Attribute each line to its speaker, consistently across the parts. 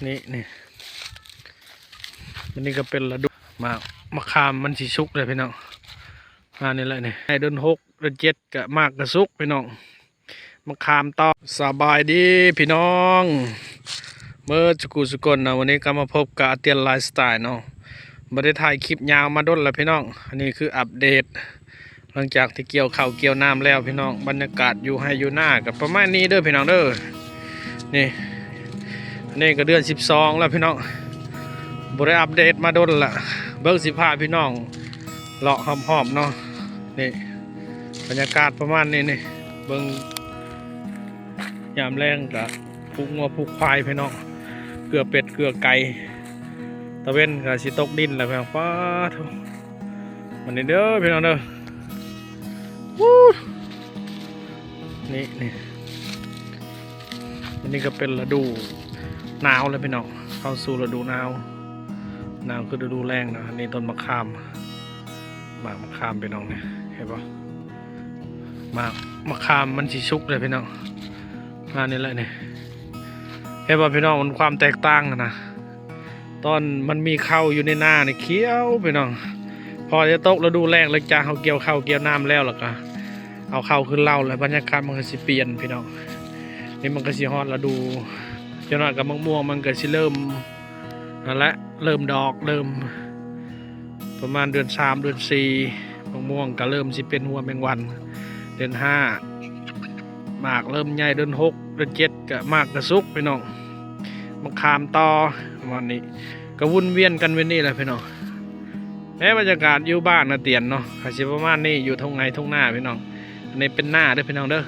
Speaker 1: นี่อันนี้ก็เป็นระดูมะขามมันสีชุกเลยพี่น้องนี่แหละนี่ให้เดิน6 เดือน 7ก็มากกระซุกพี่น้องมะขามต่อสบายดีพี่น้องเมื่อสุกลนะวันนี้ก็มาพบกับเตียนไลฟ์สไตล์เนาะไม่ได้ถ่ายคลิปยาวมาด้นแล้วพี่น้องอันนี้คืออัปเดตหลังจากที่เกี่ยวข้าวเกี่ยวน้ำแล้วพี่น้องบรรยากาศอยู่ให้อยู่หน้ากับประมาณนี้เด้อพี่น้องเด้อนี่ก็เดือน12แล้วพี่น้องบริอัปเดตมาด้นละเบิ้ง15พี่น้องเลาะหอมๆเนาะนี่บรรยากาศประมาณนี้นี่เบิ้งยามแรงกับผูกงัวผูกควายพี่น้องเกลือเป็ดเกลือไก่ตะเว้นกับสิตกดินแล้วพี่น้องป้าทุมันนี่เด้อพี่น้องเด้อนี่อันนี้ก็เป็นฤดูหนาวเลยพี่น้องเข้าสู่ฤดูหนาวคือฤดูแรงนะนี่ต้นมะขามมะขามพี่น้องเนี่ยเห็นปะมะขามมันสีชุกเลยพี่น้องนี่แหละนี่เห็นปะพี่น้องมันความแตกต่างนะตอนมันมีข้าวอยู่ในหน้าเนี่ยเขียวพี่น้องพอจะตกฤดูแรงแล้วจ้าเขาเกี่ยวข้าวเกี่ยวน้ำแล้วล่ะก็เอาข้าวขึ้นเล่าแล้วบรรยากาศมันก็สิเปลี่ยนพี่น้องนี่มันก็สิฮอดฤดูจนว่ากับมะม่วงมันก็สิเริ่มนั่นแหละเริ่มดอกเริ่มประมาณเดือน3 เดือน 4มะม่วงก็เริ่มสิเป็นหัวแมงวันเดือน5หมากเริ่มใหญ่เดือน6 เดือน 7ก็หมากกระซุกพี่น้องมะขามต่อวันนี้ก็วุ่นเวียนกันเว้นนี่แหละพี่น้องบรรยากาศอยู่บ้านนะเตียนเนาะอาจจะประมาณนี้อยู่ทุ่งหน้าพี่น้องอันนี้เป็นหน้าเด้อพี่น้องเด้อ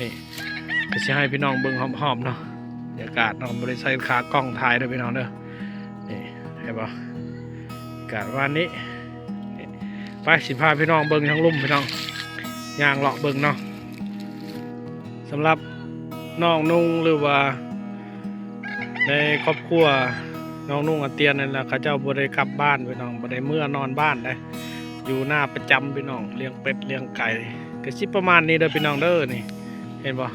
Speaker 1: นี่ก็จะให้พี่น้องเบิ่งหอมๆเนาะบรรยากาศเนาะบริษัทขากล้องถ่ายเด้อพี่น้องเด้อนี่เห็นปะอากาศวันนี้ไปสิพาพี่น้องเบิ่งทั้งลุ่มพี่น้องย่างเลาะเบิ่งเนาะสำหรับน้องนุ่งหรือว่าในครอบครัวน้องนุ่งอาเตียนนั่นแหละเขาเจ้าบ่ได้กลับบ้านพี่น้องบ่ได้เมื่อนอนบ้านได้อยู่หน้าประจำพี่น้องเลี้ยงเป็ดเลี้ยงไก่ก็สิประมาณนี้เด้อพี่น้องเด้อนี่เห็นปะ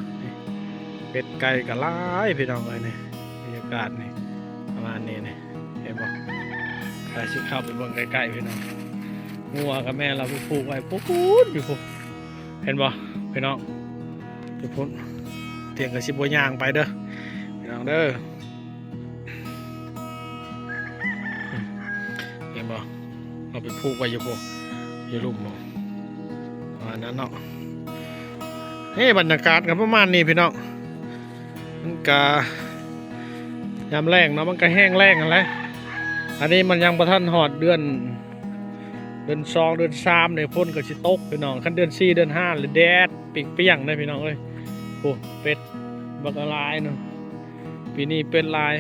Speaker 1: เป็ดไก่ก็หลายพี่น้องเลยนี่บรรยากาศนี่ประมาณนี้นี่เห็นปะไปสิเข้าไปเบิ่งใกล้ๆพี่น้องงัวกับแม่เราผูกไว้ปุ๊บอยู่ปุ๊บเห็นปะพี่น้องอยู่ปุ๊บเตียงกับสิบย่างไปเด้อพี่น้องเด้อเห็นปะเราไปผูกไว้อยู่ปุ๊บอยู่ลุ่มบ่อันนั้นเนาะบรรยากาศกับประมาณนี้พี่น้องมันก็ยามแรงเนาะมันก็แห้งแรงกันแล้วอันนี้มันยังประทันหอดเดือน2 เดือน 3เนี่ยพ่นก็สิตกพี่น้องขั้นเดือน 4 เดือน 5เลยแดดเปรี้ยงเลยพี่น้องเอ้ยโอ้เป็ดบักลายเนาะปีนี้เป็นลาย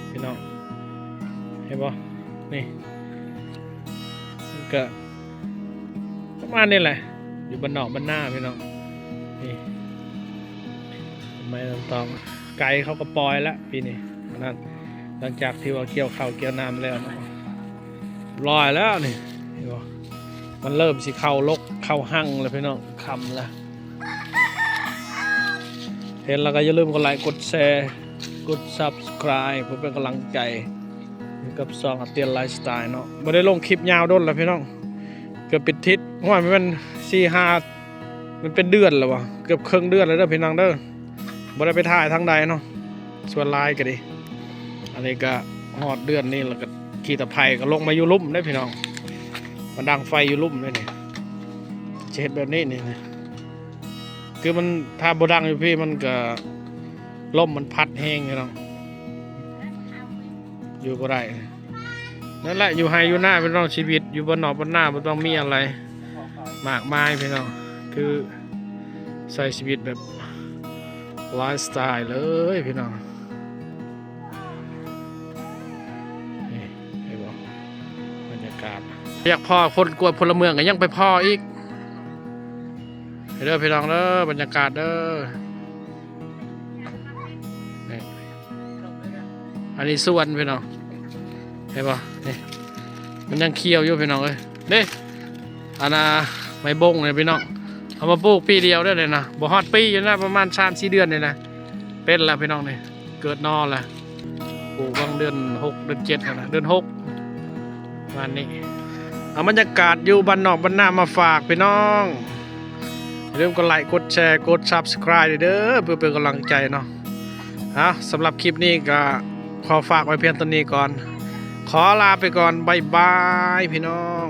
Speaker 1: พี่น้องเห็นปะนี่มันก็ประมาณนี้แหละอยู่บนนอกบนหน้าพี่น้องนี่ไม่ต้องไก่เขาก็ปล่อยแล้วปีนี้นั่นหลังจากที่ว่าเกี่ยวข้าวเกี่ยวน้ำแล้วลอยแล้วนี่มันเริ่มสิเข้าลกเข้าหั่งเลยพี่น้องคำละเห็นแล้วก็อย่าลืมกดไลค์กดแชร์กด Subscribe เพื่อเป็นกำลังใจกับซองอาเตียนไลฟ์สไตล์เนาะไม่ได้ลงคลิปยาวด้นแล้วพี่น้องเกือบปิดทิศว่ามัน4-5มันเป็นเดือนแล้ววะเกือบครึ่งเดือนแล้วเด้อพี่น้องเด้อไม่ได้ไปถ่ายทางใดเนาะส่วนไลน์ก็ดีอันนี้ก็หอดเดือนนี้แล้วก็ขี่ตะไคร่ก็ลงมาอยู่ลุ่มได้พี่น้องมันดังไฟอยู่ลุ่มด้วยนี่เช็ดแบบนี้นี่คือมันถ้าบดังอยู่พี่มันก็ล่มมันพัดแห้งพี่น้องอยู่ก็ได้นั่นแหละอยู่ไฮอยู่หน้าพี่น้องชีวิตอยู่บนนอกบนหน้ามันต้องมีอะไรมากมายพี่น้องคือใช้ชีวิตแบบไลฟ์สไตล์เลยพี่น้องนี่เห็นบ่บรรยากาศอยากพ่อคนกวดพลเมืองก็ยังไปพ่ออีกเด้อพี่น้องเด้อบรรยากาศเด้ออันนี้ส่วนพี่น้องเห็นป่ะนี่มันยังเคี้ยวอยู่พี่น้องเลยนี่อันน่ะไม้บงเลยพี่น้องเอามาปลูกปีเดียวได้เลยนะบ่ฮอดปีอยู่นะประมาณ3-4 เดือนเลยนะเป็นแล้วพี่น้องนี่เกิดนอนแล้ว ปลูกบางเดือน6เดือน7นะเดือน6วันนี้เอาบรรยากาศอยู่บ้านนอกบ้านนามาฝากพี่น้องอย่าลืมกดไลค์กดแชร์กด Subscribe เด้อเพื่อเป็นกำลังใจเนาะสำหรับคลิปนี้ก็ขอฝากไว้เพียงเท่านี้ก่อนขอลาไปก่อนบ๊ายบายพี่น้อง